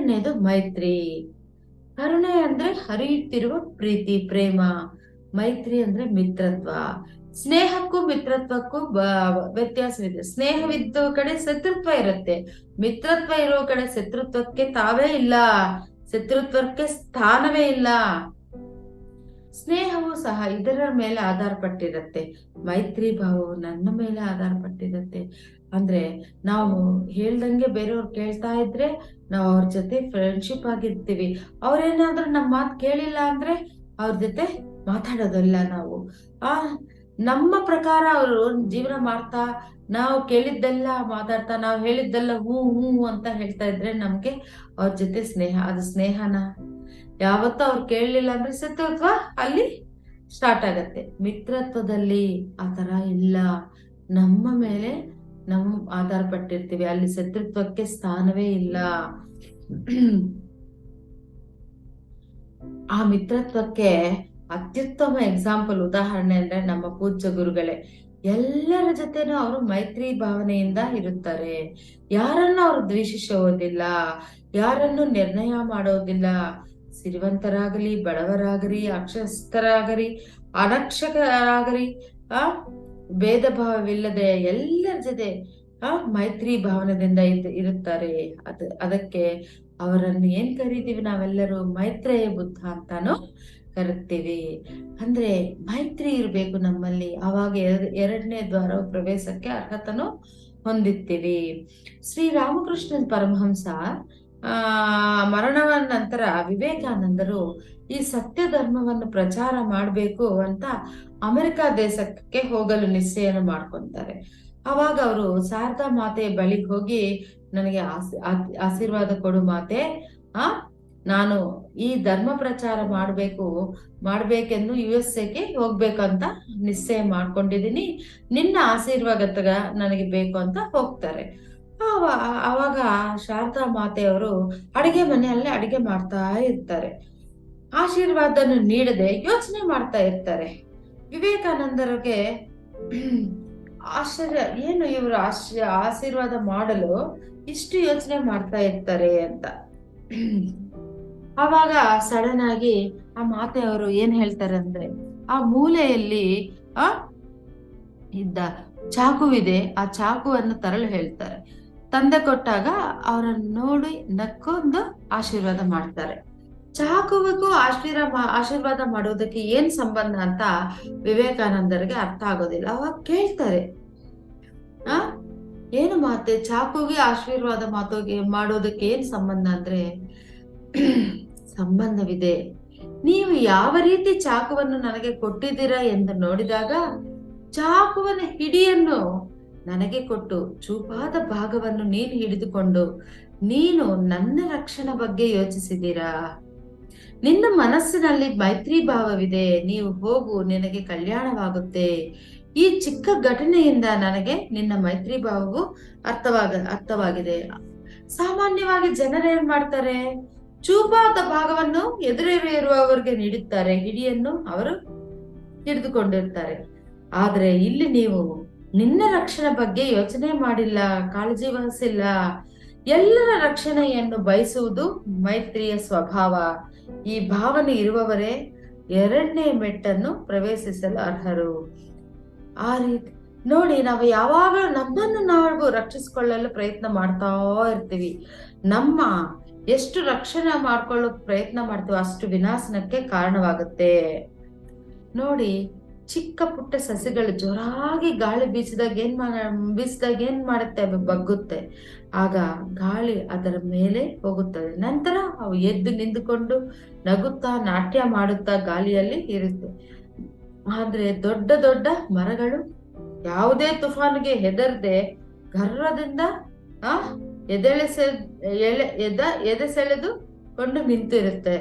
ಎರಡನೇದು ಮೈತ್ರಿ. ಕರುಣೆ ಅಂದ್ರೆ ಹರಿಯುತ್ತಿರುವ ಪ್ರೀತಿ, ಪ್ರೇಮ. ಮೈತ್ರಿ ಅಂದ್ರೆ ಮಿತ್ರತ್ವ. ಸ್ನೇಹಕ್ಕೂ ಮಿತ್ರತ್ವಕ್ಕೂ ವ್ಯತ್ಯಾಸವಿದೆ. ಸ್ನೇಹವಿದ್ದ ಕಡೆ ಶತ್ರುತ್ವ ಇರುತ್ತೆ, ಮಿತ್ರತ್ವ ಇರೋ ಕಡೆ ಶತ್ರುತ್ವಕ್ಕೆ ತಾವೇ ಇಲ್ಲ, ಶತ್ರುತ್ವಕ್ಕೆ ಸ್ಥಾನವೇ ಇಲ್ಲ. ಸ್ನೇಹವು ಸಹ ಇದರ ಮೇಲೆ ಆಧಾರ ಪಟ್ಟಿರುತ್ತೆ, ಮೈತ್ರಿ ಭಾವವು ನನ್ನ ಮೇಲೆ ಆಧಾರ ಪಟ್ಟಿರುತ್ತೆ. ಅಂದ್ರೆ ನಾವು ಹೇಳ್ದಂಗೆ ಬೇರೆಯವ್ರು ಕೇಳ್ತಾ ಇದ್ರೆ ನಾವು ಅವ್ರ ಜೊತೆ ಫ್ರೆಂಡ್ಶಿಪ್ ಆಗಿರ್ತೀವಿ. ಅವ್ರೇನಾದ್ರೂ ನಮ್ಮ ಮಾತು ಕೇಳಿಲ್ಲ ಅಂದ್ರೆ ಅವ್ರ ಜೊತೆ ಮಾತಾಡೋದಿಲ್ಲ ನಾವು. ಆ ನಮ್ಮ ಪ್ರಕಾರ ಅವರು ಜೀವನ ಮಾಡ್ತಾ, ನಾವು ಕೇಳಿದ್ದೆಲ್ಲ ಮಾತಾಡ್ತಾ, ನಾವು ಹೇಳಿದ್ದೆಲ್ಲ ಹೂ ಹೂ ಅಂತ ಹೇಳ್ತಾ ಇದ್ರೆ ನಮ್ಗೆ ಅವ್ರ ಜೊತೆ ಸ್ನೇಹ. ಅದು ಸ್ನೇಹನ? ಯಾವತ್ತೂ ಅವ್ರು ಕೇಳಲಿಲ್ಲ ಅಂದ್ರೆ ಶತ್ರುತ್ವ ಅಲ್ಲಿ ಸ್ಟಾರ್ಟ್ ಆಗತ್ತೆ. ಮಿತ್ರತ್ವದಲ್ಲಿ ಆತರ ಇಲ್ಲ, ನಮ್ಮ ಮೇಲೆ ನಾವು ಆಧಾರ ಪಟ್ಟಿರ್ತೀವಿ, ಅಲ್ಲಿ ಶತ್ರುತ್ವಕ್ಕೆ ಸ್ಥಾನವೇ ಇಲ್ಲ. ಆ ಮಿತ್ರತ್ವಕ್ಕೆ ಅತ್ಯುತ್ತಮ ಎಕ್ಸಾಂಪಲ್, ಉದಾಹರಣೆ ಅಂದ್ರೆ ನಮ್ಮ ಪೂಜ್ಯ ಗುರುಗಳೇ. ಎಲ್ಲರ ಜೊತೆನೂ ಅವರು ಮೈತ್ರಿ ಭಾವನೆಯಿಂದ ಇರುತ್ತಾರೆ. ಯಾರನ್ನು ಅವರು ದ್ವೇಷಿಸೋದಿಲ್ಲ, ಯಾರನ್ನು ನಿರ್ಣಯ ಮಾಡೋದಿಲ್ಲ. ಸಿರಿವಂತರಾಗಲಿ, ಬಡವರಾಗಲಿ, ಅಕ್ಷಸ್ಥರಾಗಲಿ, ಅನಕ್ಷರಾಗಲಿ, ಆ ಭೇದ ಭಾವವಿಲ್ಲದೆ ಎಲ್ಲರ ಜೊತೆ ಮೈತ್ರಿ ಭಾವನೆಯಿಂದ ಇರುತ್ತಾರೆ. ಅದಕ್ಕೆ ಅವರನ್ನು ಏನ್ ಕರಿತೀವಿ ನಾವೆಲ್ಲರೂ? ಮೈತ್ರೇಯ ಬುದ್ಧ ಅಂತಾನು ಕರಿತೀವಿ. ಅಂದ್ರೆ ಮೈತ್ರಿ ಇರ್ಬೇಕು ನಮ್ಮಲ್ಲಿ, ಅವಾಗ ಎರಡನೇ ದ್ವಾರ ಪ್ರವೇಶಕ್ಕೆ ಅರ್ಹತನು ಹೊಂದಿರ್ತೀವಿ. ಶ್ರೀರಾಮಕೃಷ್ಣ ಪರಮಹಂಸ ಮರಣದ ನಂತರ ವಿವೇಕಾನಂದರು ಈ ಸತ್ಯ ಧರ್ಮವನ್ನು ಪ್ರಚಾರ ಮಾಡಬೇಕು ಅಂತ ಅಮೆರಿಕ ದೇಶಕ್ಕೆ ಹೋಗಲು ನಿಶ್ಚಯನ ಮಾಡ್ಕೊಂತಾರೆ. ಅವಾಗ ಅವರು ಶಾರದಾ ಮಾತೆ ಬಳಿಗೆ ಹೋಗಿ, ನನಗೆ ಆಶೀರ್ವಾದ ಕೊಡು ಮಾತೆ, ನಾನು ಈ ಧರ್ಮ ಪ್ರಚಾರ ಮಾಡ್ಬೇಕೆಂದು USA ಹೋಗ್ಬೇಕಂತ ನಿಶ್ಚಯ ಮಾಡ್ಕೊಂಡಿದ್ದೀನಿ, ನಿನ್ನ ಆಶೀರ್ವಾದ ನನಗೆ ಬೇಕು ಅಂತ ಹೋಗ್ತಾರೆ. ಅವಾಗ ಶಾರದಾ ಮಾತೆಯವರು ಅಡಿಗೆ ಮನೆಯಲ್ಲೇ ಅಡಿಗೆ ಮಾಡ್ತಾ ಇರ್ತಾರೆ. ಆಶೀರ್ವಾದನ ನೀಡದೆ ಯೋಚನೆ ಮಾಡ್ತಾ ಇರ್ತಾರೆ. ವಿವೇಕಾನಂದರಿಗೆ ಆಶ್ಚರ್ಯ, ಏನು ಇವರು ಆಶೀರ್ವಾದ ಮಾಡಲು ಇಷ್ಟು ಯೋಚನೆ ಮಾಡ್ತಾ ಇರ್ತಾರೆ ಅಂತ. ಅವಾಗ ಸಡನ್ ಆಗಿ ಆ ಮಾತೆಯವರು ಏನ್ ಹೇಳ್ತಾರೆ ಅಂದ್ರೆ, ಆ ಮೂಲೆಯಲ್ಲಿ ಇದ್ದ ಚಾಕುವಿದೆ, ಆ ಚಾಕುವನ್ನು ತರಲು ಹೇಳ್ತಾರೆ. ತಂದೆ ಕೊಟ್ಟಾಗ ಅವರನ್ನು ನೋಡಿ ನಕ್ಕೊಂದು ಆಶೀರ್ವಾದ ಮಾಡ್ತಾರೆ. ಚಾಕುವಿಗೂ ಆಶೀರ್ವಾದ ಮಾಡೋದಕ್ಕೆ ಏನ್ ಸಂಬಂಧ ಅಂತ ವಿವೇಕಾನಂದರಿಗೆ ಅರ್ಥ ಆಗೋದಿಲ್ಲ. ಅವಾಗ ಕೇಳ್ತಾರೆ, ಏನು ಮಾತೆ, ಚಾಕುಗೆ ಆಶೀರ್ವಾದ ಮಾಡೋದಕ್ಕೆ ಏನ್ ಸಂಬಂಧ ಅಂದ್ರೆ, ಸಂಬಂಧವಿದೆ. ನೀವು ಯಾವ ರೀತಿ ಚಾಕುವನ್ನು ನನಗೆ ಕೊಟ್ಟಿದ್ದೀರಾ ಎಂದು ನೋಡಿದಾಗ, ಚಾಕುವನ ಹಿಡಿಯನ್ನು ನನಗೆ ಕೊಟ್ಟು ಚೂಪಾದ ಭಾಗವನ್ನು ನೀನು ಹಿಡಿದುಕೊಂಡು ನೀನು ನನ್ನ ರಕ್ಷಣೆ ಬಗ್ಗೆ ಯೋಚಿಸಿದ್ದೀರಾ. ನಿನ್ನ ಮನಸ್ಸಿನಲ್ಲಿ ಮೈತ್ರಿ ಭಾವವಿದೆ, ನೀವು ಹೋಗು, ನಿನಗೆ ಕಲ್ಯಾಣವಾಗುತ್ತೆ. ಈ ಚಿಕ್ಕ ಘಟನೆಯಿಂದ ನನಗೆ ನಿನ್ನ ಮೈತ್ರಿ ಭಾವವು ಅರ್ಥವಾಗಿದೆ. ಸಾಮಾನ್ಯವಾಗಿ ಜನರೇನ್ ಮಾಡ್ತಾರೆ, ಚೂಪಾದ ಭಾಗವನ್ನು ಎದುರಿರುವವರಿಗೆ ನೀಡುತ್ತಾರೆ, ಹಿಡಿಯನ್ನು ಅವರು ಹಿಡಿದುಕೊಂಡಿರ್ತಾರೆ. ಆದ್ರೆ ಇಲ್ಲಿ ನೀವು ನಿನ್ನ ರಕ್ಷಣೆ ಬಗ್ಗೆ ಯೋಚನೆ ಮಾಡಿಲ್ಲ, ಕಾಳಜಿ ವಹಿಸಿಲ್ಲ. ಎಲ್ಲರ ರಕ್ಷಣೆಯನ್ನು ಬಯಸುವುದು ಮೈತ್ರಿಯ ಸ್ವಭಾವ. ಈ ಭಾವನೆ ಇರುವವರೇ ಎರಡನೇ ಮೆಟ್ಟನ್ನು ಪ್ರವೇಶಿಸಲು ಅರ್ಹರು. ಆ ರೀತಿ ನೋಡಿ, ನಾವು ಯಾವಾಗ ನಮ್ಮನ್ನು ನಾವು ರಕ್ಷಿಸಿಕೊಳ್ಳಲು ಪ್ರಯತ್ನ ಮಾಡ್ತಾ ಇರ್ತೀವಿ, ನಮ್ಮ ಎಷ್ಟು ರಕ್ಷಣೆ ಮಾಡ್ಕೊಳ್ಳೋಕ್ ಪ್ರಯತ್ನ ಮಾಡ್ತೀವಿ ಅಷ್ಟು ವಿನಾಶನಕ್ಕೆ ಕಾರಣವಾಗುತ್ತೆ. ನೋಡಿ, ಚಿಕ್ಕ ಪುಟ್ಟ ಸಸಿಗಳು ಜೋರಾಗಿ ಗಾಳಿ ಬೀಸಿದಾಗ ಏನ್ ಮಾಡುತ್ತೆ, ಬಗ್ಗುತ್ತೆ. ಆಗ ಗಾಳಿ ಅದರ ಮೇಲೆ ಹೋಗುತ್ತದೆ. ನಂತರ ಅವು ಎದ್ದು ನಿಂತುಕೊಂಡು ನಗುತ್ತಾ ನಾಟ್ಯ ಮಾಡುತ್ತಾ ಗಾಳಿಯಲ್ಲಿ ಇರುತ್ತೆ. ಆದ್ರೆ ದೊಡ್ಡ ದೊಡ್ಡ ಮರಗಳು ಯಾವುದೇ ತುಫಾನಿಗೆ ಹೆದರದೆ ಗರ್ವದಿಂದ ಎದೆಸೆಳೆದುಕೊಂಡು ನಿಂತಿರುತ್ತೆ.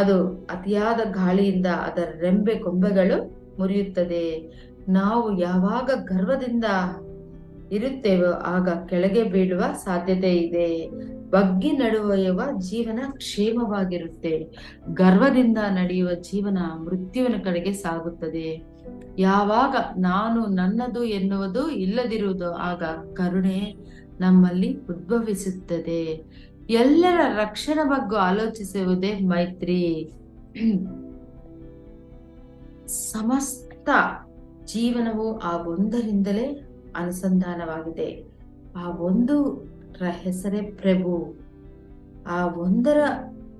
ಅದು ಅತಿಯಾದ ಗಾಳಿಯಿಂದ ಅದರ ರೆಂಬೆ ಕೊಂಬೆಗಳು ಮುರಿಯುತ್ತದೆ. ನಾವು ಯಾವಾಗ ಗರ್ವದಿಂದ ಇರುತ್ತೇವೋ ಆಗ ಕೆಳಗೆ ಬೀಳುವ ಸಾಧ್ಯತೆ ಇದೆ. ಬಗ್ಗಿ ನಡೆಯುವ ಜೀವನ ಕ್ಷೇಮವಾಗಿರುತ್ತೆ, ಗರ್ವದಿಂದ ನಡೆಯುವ ಜೀವನ ಮೃತ್ಯುವಿನ ಕಡೆಗೆ ಸಾಗುತ್ತದೆ. ಯಾವಾಗ ನಾನು ನನ್ನದು ಎನ್ನುವುದು ಇಲ್ಲದಿರುವುದು, ಆಗ ಕರುಣೆ ನಮ್ಮಲ್ಲಿ ಉದ್ಭವಿಸುತ್ತದೆ. ಎಲ್ಲರ ರಕ್ಷಣೆ ಬಗ್ಗೆ ಆಲೋಚಿಸುವುದೇ ಮೈತ್ರಿ. ಸಮಸ್ತ ಜೀವನವು ಆ ಒಂದರಿಂದಲೇ ಅನುಸಂಧಾನವಾಗಿದೆ. ಆ ಒಂದು ಹೆಸರೇ ಪ್ರಭು. ಆ ಒಂದರ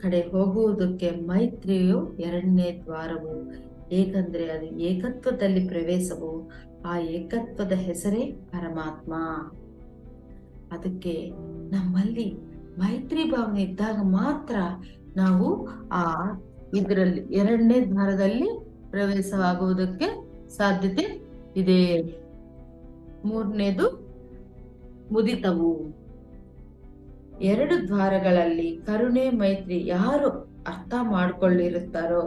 ಕಡೆ ಹೋಗುವುದಕ್ಕೆ ಮೈತ್ರಿಯು ಎರಡನೇ ದ್ವಾರವು. ಏಕೆಂದ್ರೆ ಅದು ಏಕತ್ವದಲ್ಲಿ ಪ್ರವೇಶವು. ಆ ಏಕತ್ವದ ಹೆಸರೇ ಪರಮಾತ್ಮ. ಅದಕ್ಕೆ ನಮ್ಮಲ್ಲಿ ಮೈತ್ರಿ ಭಾವನೆ ಇದ್ದಾಗ ಮಾತ್ರ ನಾವು ಆ ಇದರಲ್ಲಿ ಎರಡನೇ ದ್ವಾರದಲ್ಲಿ ಪ್ರವೇಶವಾಗುವುದಕ್ಕೆ ಸಾಧ್ಯತೆ ಇದೆ. ಮೂರನೇದು ಮುದಿತವು. ಎರಡು ದ್ವಾರಗಳಲ್ಲಿ ಕರುಣೆ ಮೈತ್ರಿ ಯಾರು ಅರ್ಥ ಮಾಡಿಕೊಳ್ಳಿರುತ್ತಾರೋ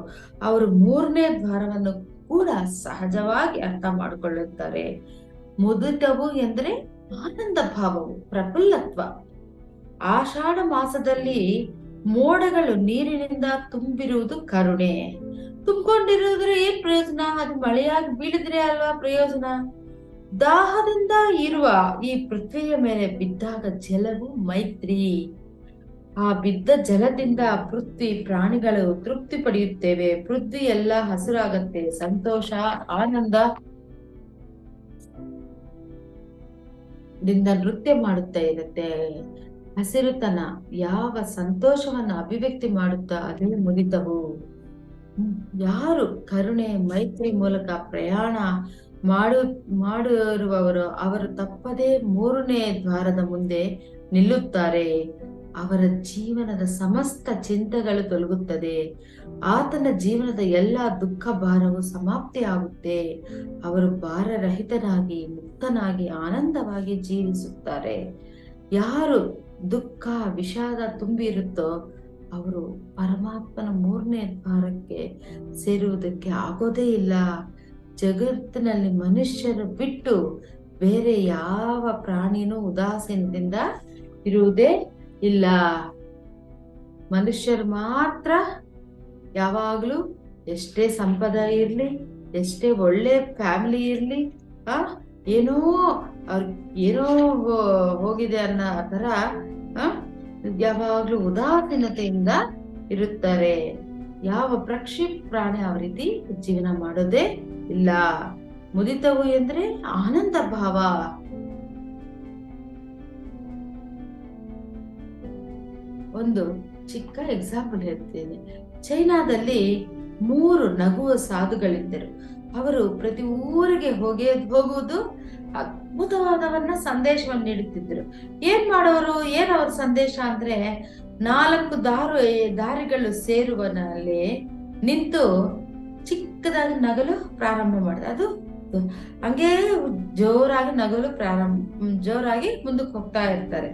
ಅವರು ಮೂರನೇ ದ್ವಾರವನ್ನು ಕೂಡ ಸಹಜವಾಗಿ ಅರ್ಥ ಮಾಡಿಕೊಳ್ಳುತ್ತಾರೆ. ಮುದಿತವು ಎಂದರೆ ಆನಂದ ಭಾವವು, ಪ್ರಫುಲ್ಲತ್ವ. ಆಷಾಢ ಮಾಸದಲ್ಲಿ ಮೋಡಗಳು ನೀರಿನಿಂದ ತುಂಬಿರುವುದು ಕರುಣೆ. ತುಂಬಿಕೊಂಡಿರುವುದ್ರೆ ಏನ್ ಪ್ರಯೋಜನ? ಅದು ಮಳೆಯಾಗಿ ಬೀಳಿದ್ರೆ ಅಲ್ವಾ ಪ್ರಯೋಜನ. ದಾಹದಿಂದ ಇರುವ ಈ ಪೃಥ್ವಿಯ ಮೇಲೆ ಬಿದ್ದಾಗ ಜಲವು ಮೈತ್ರಿ. ಆ ಬಿದ್ದ ಜಲದಿಂದ ಪೃಥ್ವಿ ಪ್ರಾಣಿಗಳು ತೃಪ್ತಿ ಪಡೆಯುತ್ತೇವೆ. ಪೃಥ್ವಿ ಎಲ್ಲ ಹಸುರಾಗತ್ತೆ. ಸಂತೋಷ, ಆನಂದ ದಿಂದ ನೃತ್ಯ ಮಾಡುತ್ತಾ ಇರುತ್ತೆ. ಹಸಿರುತನ ಯಾವ ಸಂತೋಷವನ್ನ ಅಭಿವ್ಯಕ್ತಿ ಮಾಡುತ್ತಾ ಅದೇ ಮುದಿತವು. ಯಾರು ಕರುಣೆ ಮೈತ್ರಿ ಮೂಲಕ ಪ್ರಯಾಣ ಮಾಡಿರುವವರು ಅವರು ತಪ್ಪದೇ ಮೂರನೇ ದ್ವಾರದ ಮುಂದೆ ನಿಲ್ಲುತ್ತಾರೆ. ಅವರ ಜೀವನದ ಸಮಸ್ತ ಚಿಂತೆಗಳು ತೊಲಗುತ್ತದೆ. ಆತನ ಜೀವನದ ಎಲ್ಲಾ ದುಃಖ ಭಾರವು ಸಮಾಪ್ತಿ ಆಗುತ್ತೆ. ಅವರು ಭಾರರಹಿತನಾಗಿ ಮುಕ್ತನಾಗಿ ಆನಂದವಾಗಿ ಜೀವಿಸುತ್ತಾರೆ. ಯಾರು ದುಃಖ ವಿಷಾದ ತುಂಬಿರುತ್ತೋ ಅವರು ಪರಮಾತ್ಮನ ಮೂರನೇ ದ್ವಾರಕ್ಕೆ ಸೇರುವುದಕ್ಕೆ ಆಗೋದೇ ಇಲ್ಲ. ಜಗತ್ತಿನಲ್ಲಿ ಮನುಷ್ಯರು ಬಿಟ್ಟು ಬೇರೆ ಯಾವ ಪ್ರಾಣಿನೂ ಉದಾಸೀನದಿಂದ ಇರುವುದೇ ಇಲ್ಲ. ಮನುಷ್ಯರು ಮಾತ್ರ ಯಾವಾಗ್ಲೂ ಎಷ್ಟೇ ಸಂಪದ ಇರ್ಲಿ, ಎಷ್ಟೇ ಒಳ್ಳೆ ಫ್ಯಾಮಿಲಿ ಇರ್ಲಿ, ಏನೋ ಏನೋ ಹೋಗಿದೆ ಅನ್ನೋ ತರ ಯಾವಾಗ್ಲೂ ಉದಾಸೀನತೆಯಿಂದ ಇರುತ್ತಾರೆ. ಯಾವ ಪಕ್ಷಿ ಪ್ರಾಣಿ ಆ ರೀತಿ ಜೀವನ ಮಾಡೋದೇ ಇಲ್ಲ. ಮುದಿತವು ಎಂದ್ರೆ ಆನಂದ ಭಾವ. ಒಂದು ಚಿಕ್ಕ ಎಕ್ಸಾಂಪಲ್ ಹೇಳ್ತೇನೆ. ಚೈನಾದಲ್ಲಿ 3 ನಗುವ ಸಾಧುಗಳಿದ್ದರು. ಅವರು ಪ್ರತಿ ಊರಿಗೆ ಹೋಗುವುದು ಅದ್ಭುತವಾದವನ್ನ ಸಂದೇಶವನ್ನು ನೀಡುತ್ತಿದ್ದರು. ಏನ್ ಮಾಡೋರು, ಏನ್ ಅವ್ರ ಸಂದೇಶ ಅಂದ್ರೆ 4 ದಾರಿಗಳು ಸೇರುವನಲ್ಲಿ ನಿಂತು ಚಿಕ್ಕದಾಗಿ ನಗಲು ಪ್ರಾರಂಭ ಮಾಡಿದೆ. ಅದು ಹಂಗೆ ಜೋರಾಗಿ ಮುಂದಕ್ಕೆ ಹೋಗ್ತಾ ಇರ್ತಾರೆ.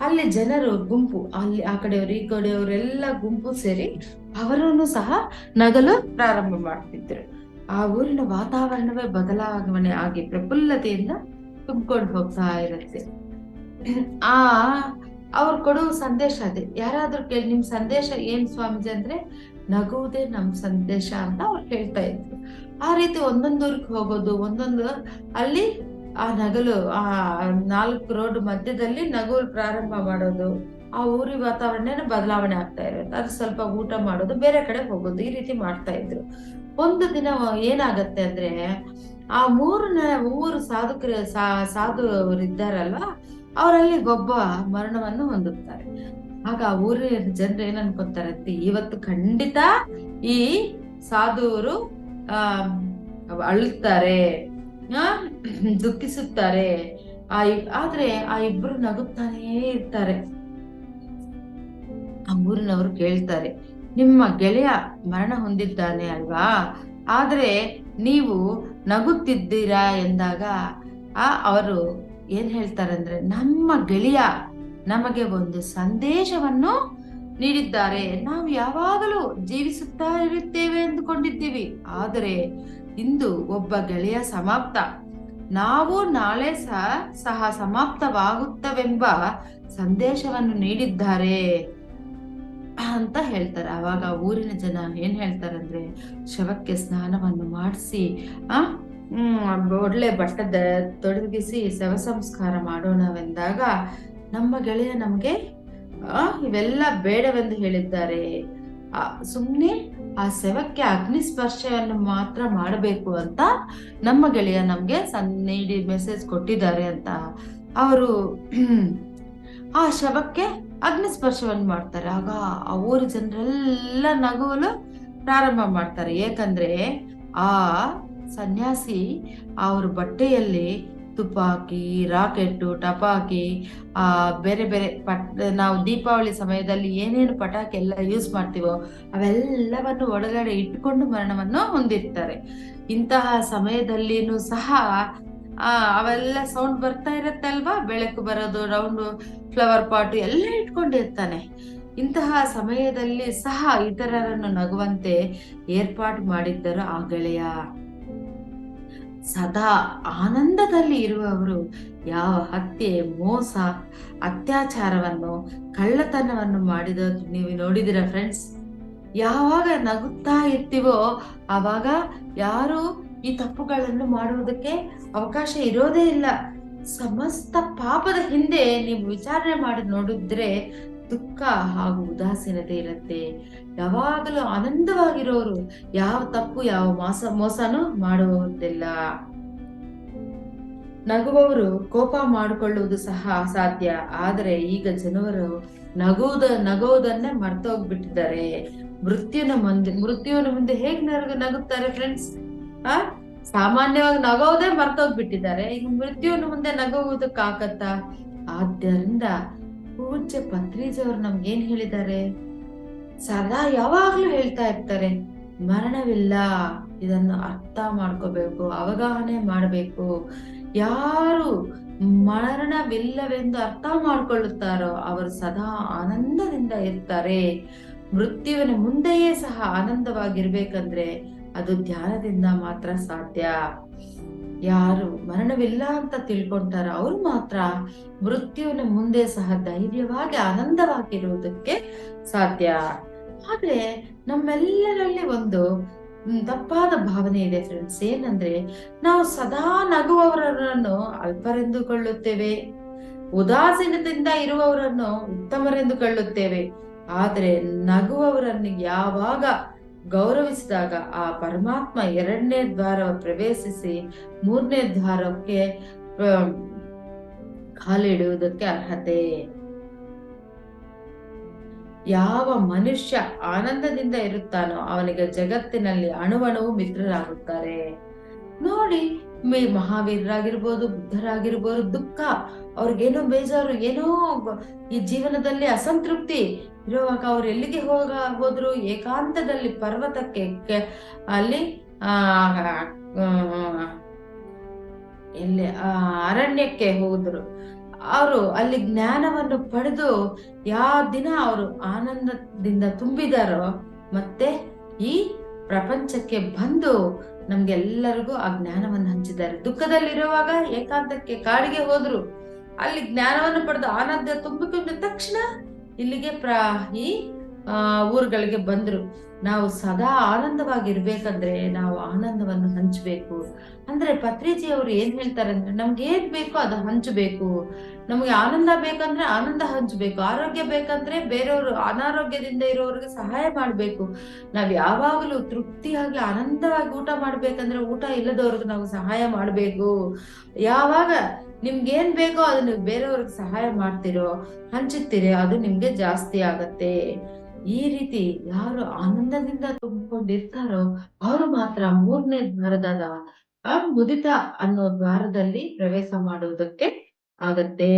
ಅಲ್ಲಿ ಜನರು ಗುಂಪು, ಅಲ್ಲಿ ಆ ಕಡೆಯವರು ಈ ಕಡೆಯವರೆಲ್ಲ ಗುಂಪು ಸೇರಿ ಅವರನ್ನು ಸಹ ನಗಲು ಪ್ರಾರಂಭ ಮಾಡ್ತಿದ್ರು. ಆ ಊರಿನ ವಾತಾವರಣವೇ ಬದಲಾವಣೆ ಆಗಿ ಪ್ರಫುಲ್ಲತೆಯಿಂದ ತುಂಬಿಕೊಂಡು ಹೋಗ್ತಾ ಇರುತ್ತೆ. ಅವ್ರು ಕೊಡುವ ಸಂದೇಶ ಅದೇ. ಯಾರಾದ್ರೂ ಕೇಳಿ ನಿಮ್ ಸಂದೇಶ ಏನ್ ಸ್ವಾಮೀಜಿ ಅಂದ್ರೆ ನಗುವುದೇ ನಮ್ ಸಂದೇಶ ಅಂತ ಅವ್ರು ಹೇಳ್ತಾ ಇದ್ರು. ಆ ರೀತಿ ಒಂದೊಂದೂರಿಗೆ ಹೋಗೋದು, ಅಲ್ಲಿ ಆ ನಗಲು, ಆ 4 ರೋಡ್ ಮಧ್ಯದಲ್ಲಿ ನಗು ಪ್ರಾರಂಭ ಮಾಡೋದು, ಆ ಊರಿ ವಾತಾವರಣ ಬದಲಾವಣೆ ಆಗ್ತಾ ಇರುತ್ತೆ. ಅದು ಸ್ವಲ್ಪ ಊಟ ಮಾಡೋದು, ಬೇರೆ ಕಡೆ ಹೋಗೋದು, ಈ ರೀತಿ ಮಾಡ್ತಾ ಇದ್ರು. ಒಂದು ದಿನ ಏನಾಗತ್ತೆ ಅಂದ್ರೆ ಆ ಊರು ಸಾಧುವರಿದ್ದಾರಲ್ವಾ, ಅವರಲ್ಲಿ ಒಬ್ಬ ಮರಣವನ್ನು ಹೊಂದುತ್ತಾರೆ. ಆಗ ಊರಿನ ಜನರು ಏನ್ ಅನ್ಕೊಂತಾರಂತೆ, ಇವತ್ತು ಖಂಡಿತ ಈ ಸಾಧುವರು ಅಳುತ್ತಾರೆ, ದುಃಖಿಸುತ್ತಾರೆ. ಆದ್ರೆ ಆ ಇಬ್ರು ನಗುತ್ತಾನೇ ಇರ್ತಾರೆ. ಆ ಊರಿನವರು ಕೇಳ್ತಾರೆ, ನಿಮ್ಮ ಗೆಳೆಯ ಮರಣ ಹೊಂದಿದ್ದಾನೆ ಅಲ್ವಾ, ಆದ್ರೆ ನೀವು ನಗುತ್ತಿದ್ದೀರಾ ಎಂದಾಗ ಅವರು ಏನ್ ಹೇಳ್ತಾರಂದ್ರೆ, ನಮ್ಮ ಗೆಳೆಯ ನಮಗೆ ಒಂದು ಸಂದೇಶವನ್ನು ನೀಡಿದ್ದಾರೆ. ನಾವು ಯಾವಾಗಲೂ ಜೀವಿಸುತ್ತಾ ಇರುತ್ತೇವೆ ಎಂದುಕೊಂಡಿದ್ದೀವಿ, ಆದರೆ ಇಂದು ಒಬ್ಬ ಗೆಳೆಯ ಸಮಾಪ್ತ, ನಾವು ನಾಳೆ ಸಹ ಸಮಾಪ್ತವಾಗುತ್ತವೆಂಬ ಸಂದೇಶವನ್ನು ನೀಡಿದ್ದಾರೆ ಅಂತ ಹೇಳ್ತಾರೆ. ಅವಾಗ ಊರಿನ ಜನ ಏನ್ ಹೇಳ್ತಾರಂದ್ರೆ, ಶವಕ್ಕೆ ಸ್ನಾನವನ್ನು ಮಾಡಿಸಿ ಒಳ್ಳೆ ಬಟ್ಟೆ ತೊಡಗಿಸಿ ಶವ ಸಂಸ್ಕಾರ ಮಾಡೋಣವೆಂದಾಗ ನಮ್ಮ ಗೆಳೆಯ ನಮ್ಗೆ ಇವೆಲ್ಲ ಬೇಡವೆಂದು ಹೇಳಿದ್ದಾರೆ. ಸುಮ್ನೆ ಆ ಶವಕ್ಕೆ ಅಗ್ನಿ ಸ್ಪರ್ಶವನ್ನು ಮಾತ್ರ ಮಾಡಬೇಕು ಅಂತ ನಮ್ಮ ಗೆಳೆಯ ನಮ್ಗೆ ನೀಡಿ ಮೆಸೇಜ್ ಕೊಟ್ಟಿದ್ದಾರೆ ಅಂತ ಅವರು ಆ ಶವಕ್ಕೆ ಅಗ್ನಿ ಸ್ಪರ್ಶವನ್ನು ಮಾಡ್ತಾರೆ. ಆಗ ಆ ಊರ ಜನರೆಲ್ಲ ನಗುವಲು ಪ್ರಾರಂಭ ಮಾಡ್ತಾರೆ. ಏಕಂದ್ರೆ ಆ ಸನ್ಯಾಸಿ ಅವ್ರ ಬಟ್ಟೆಯಲ್ಲಿ ತುಪಾಕಿ, ರಾಕೆಟ್ಟು, ಟಪಾಕಿ, ಬೇರೆ ಬೇರೆ ನಾವು ದೀಪಾವಳಿ ಸಮಯದಲ್ಲಿ ಏನೇನು ಪಟಾಕಿ ಎಲ್ಲ ಯೂಸ್ ಮಾಡ್ತೀವೋ ಅವೆಲ್ಲವನ್ನು ಒಳಗಡೆ ಇಟ್ಕೊಂಡು ಮರಣವನ್ನು ಹೊಂದಿರ್ತಾರೆ. ಇಂತಹ ಸಮಯದಲ್ಲಿನೂ ಸಹ ಅವೆಲ್ಲ ಸೌಂಡ್ ಬರ್ತಾ ಇರತ್ತೆ ಅಲ್ವಾ, ಬೆಳಕು ಬರೋದು, ರೌಂಡ್ ಫ್ಲವರ್ ಪಾಟ್ ಎಲ್ಲ ಇಟ್ಕೊಂಡಿರ್ತಾನೆ. ಇಂತಹ ಸಮಯದಲ್ಲಿ ಸಹ ಇತರರನ್ನು ನಗುವಂತೆ ಏರ್ಪಾಡು ಮಾಡಿದ್ದರು ಆ ಗೆಳೆಯ. ಸದಾ ಆನಂದದಲ್ಲಿ ಇರುವವರು ಯಾವ ಹತ್ಯೆ, ಮೋಸ, ಅತ್ಯಾಚಾರವನ್ನು, ಕಳ್ಳತನವನ್ನು ಮಾಡಿದ ನೀವು ನೋಡಿದಿರ ಫ್ರೆಂಡ್ಸ್? ಯಾವಾಗ ನಗುತ್ತಾ ಇರ್ತೀವೋ ಆವಾಗ ಯಾರು ಈ ತಪ್ಪುಗಳನ್ನು ಮಾಡುವುದಕ್ಕೆ ಅವಕಾಶ ಇರೋದೇ ಇಲ್ಲ. ಸಮಸ್ತ ಪಾಪದ ಹಿಂದೆ ನೀವು ವಿಚಾರಣೆ ಮಾಡಿ ನೋಡಿದ್ರೆ ದುಃಖ ಹಾಗೂ ಉದಾಸೀನತೆ ಇರುತ್ತೆ. ಯಾವಾಗಲೂ ಆನಂದವಾಗಿರೋರು ಯಾವ ತಪ್ಪು, ಯಾವ ಮೋಸನೂ ಮಾಡುವುದಿಲ್ಲ. ನಗುವವರು ಕೋಪ ಮಾಡಿಕೊಳ್ಳುವುದು ಸಹ ಸಾಧ್ಯ. ಆದರೆ ಈಗ ಜನರು ನಗುವುದನ್ನೇ ಮರ್ತೋಗ್ಬಿಟ್ಟಿದ್ದಾರೆ. ಮೃತ್ಯುವಿನ ಮುಂದೆ ಹೇಗ್ ನಗುತ್ತಾರೆ ಫ್ರೆಂಡ್ಸ್? ಸಾಮಾನ್ಯವಾಗಿ ನಗೋದೇ ಮರ್ತೋಗ್ಬಿಟ್ಟಿದ್ದಾರೆ. ಈಗ ಮೃತ್ಯುವಿನ ಮುಂದೆ ನಗುವುದಕ್ಕಾಗತ್ತಾ? ಆದ್ದರಿಂದ ಪೂಜ್ಯ ಪತ್ರಿಜಿಯವರು ನಮ್ಗೆ ಏನ್ ಹೇಳಿದ್ದಾರೆ? ಸದಾ ಯಾವಾಗ್ಲೂ ಹೇಳ್ತಾ ಇರ್ತಾರೆ, ಮರಣವಿಲ್ಲ. ಇದನ್ನು ಅರ್ಥ ಮಾಡ್ಕೋಬೇಕು, ಅವಗಾಹನೆ ಮಾಡಬೇಕು. ಯಾರು ಮರಣವಿಲ್ಲವೆಂದು ಅರ್ಥ ಮಾಡ್ಕೊಳ್ಳುತ್ತಾರೋ ಅವರು ಸದಾ ಆನಂದದಿಂದ ಇರ್ತಾರೆ. ಮೃತ್ಯುವಿನ ಮುಂದೆಯೇ ಸಹ ಆನಂದವಾಗಿರ್ಬೇಕಂದ್ರೆ ಅದು ಧ್ಯಾನದಿಂದ ಮಾತ್ರ ಸಾಧ್ಯ. ಯಾರು ಮರಣವಿಲ್ಲ ಅಂತ ತಿಳ್ಕೊಂತಾರ ಅವ್ರು ಮಾತ್ರ ಮೃತ್ಯುವಿನ ಮುಂದೆ ಸಹ ಧೈರ್ಯವಾಗಿ ಆನಂದವಾಗಿರುವುದಕ್ಕೆ ಸಾಧ್ಯ. ಆದ್ರೆ ನಮ್ಮೆಲ್ಲರಲ್ಲಿ ಒಂದು ತಪ್ಪಾದ ಭಾವನೆ ಇದೆ ಫ್ರೆಂಡ್ಸ್. ಏನಂದ್ರೆ ನಾವು ಸದಾ ನಗುವವರನ್ನು ಅಲ್ಪರೆಂದುಕೊಳ್ಳುತ್ತೇವೆ, ಉದಾಸೀನದಿಂದ ಇರುವವರನ್ನು ಉತ್ತಮರೆಂದುಕೊಳ್ಳುತ್ತೇವೆ. ಆದ್ರೆ ನಗುವವರನ್ನು ಯಾವಾಗ ಗೌರವಿಸಿದಾಗ ಆ ಪರಮಾತ್ಮ 2ನೇ ದ್ವಾರ ಪ್ರವೇಶಿಸಿ 3ನೇ ದ್ವಾರಕ್ಕೆ ಕಾಲಿಡುವುದಕ್ಕೆ ಅರ್ಹತೆ. ಯಾವ ಮನುಷ್ಯ ಆನಂದದಿಂದ ಇರುತ್ತಾನೋ ಅವನಿಗೆ ಜಗತ್ತಿನಲ್ಲಿ ಅಣುವಣುವು ಮಿತ್ರರಾಗುತ್ತಾರೆ. ನೋಡಿ, ಮಹಾವೀರರಾಗಿರ್ಬೋದು, ಬುದ್ಧರಾಗಿರ್ಬೋದು, ದುಃಖ ಅವ್ರಿಗೇನೋ ಬೇಜಾರು, ಏನೋ ಈ ಜೀವನದಲ್ಲಿ ಅಸಂತೃಪ್ತಿ ಇರುವಾಗ ಅವ್ರು ಎಲ್ಲಿಗೆ ಹೋದ್ರು? ಏಕಾಂತದಲ್ಲಿ ಪರ್ವತಕ್ಕೆ, ಅಲ್ಲಿ ಅರಣ್ಯಕ್ಕೆ ಹೋದ್ರು. ಅವರು ಅಲ್ಲಿ ಜ್ಞಾನವನ್ನು ಪಡೆದು ಯಾವ ದಿನ ಅವರು ಆನಂದದಿಂದ ತುಂಬಿದಾರೋ ಮತ್ತೆ ಈ ಪ್ರಪಂಚಕ್ಕೆ ಬಂದು ನಮ್ಗೆಲ್ಲರಿಗೂ ಆ ಜ್ಞಾನವನ್ನು ಹಂಚಿದ್ದಾರೆ. ದುಃಖದಲ್ಲಿರುವಾಗ ಏಕಾಂತಕ್ಕೆ ಕಾಡಿಗೆ ಹೋದ್ರು, ಅಲ್ಲಿ ಜ್ಞಾನವನ್ನು ಪಡೆದು ಆನಂದ ತುಂಬಿಕೊಂಡ ತಕ್ಷಣ ಇಲ್ಲಿಗೆ ಈ ಊರುಗಳಿಗೆ ಬಂದ್ರು. ನಾವು ಸದಾ ಆನಂದವಾಗಿರ್ಬೇಕಂದ್ರೆ ನಾವು ಆನಂದವನ್ನು ಹಂಚಬೇಕು. ಅಂದ್ರೆ ಪತ್ರಿಜಿ ಅವರು ಏನ್ ಹೇಳ್ತಾರೆ ಅಂದ್ರೆ, ನಮ್ಗೆ ಏನ್ ಬೇಕೋ ಅದು ಹಂಚಬೇಕು. ನಮ್ಗೆ ಆನಂದ ಬೇಕಂದ್ರೆ ಆನಂದ ಹಂಚಬೇಕು. ಆರೋಗ್ಯ ಬೇಕಂದ್ರೆ ಬೇರೆಯವರು ಅನಾರೋಗ್ಯದಿಂದ ಇರೋರಿಗೆ ಸಹಾಯ ಮಾಡ್ಬೇಕು. ನಾವ್ ಯಾವಾಗಲೂ ತೃಪ್ತಿಯಾಗಿ ಆನಂದವಾಗಿ ಊಟ ಮಾಡ್ಬೇಕಂದ್ರೆ ಊಟ ಇಲ್ಲದವ್ರಿಗೆ ನಾವು ಸಹಾಯ ಮಾಡ್ಬೇಕು. ಯಾವಾಗ ನಿಮ್ಗೇನ್ ಬೇಕೋ ಅದನ್ನ ಬೇರೆಯವ್ರಿಗೆ ಸಹಾಯ ಮಾಡ್ತಿರೋ, ಹಂಚುತ್ತೀರಿ, ಅದು ನಿಮ್ಗೆ ಜಾಸ್ತಿ ಆಗತ್ತೆ. ಈ ರೀತಿ ಯಾರು ಆನಂದದಿಂದ ತುಂಬಿಕೊಂಡಿರ್ತಾರೋ ಅವರು ಮಾತ್ರ 3ನೇ ದ್ವಾರದ ಮುದಿತ ಅನ್ನೋ ದ್ವಾರದಲ್ಲಿ ಪ್ರವೇಶ ಮಾಡುವುದಕ್ಕೆ ಆಗತ್ತೆ.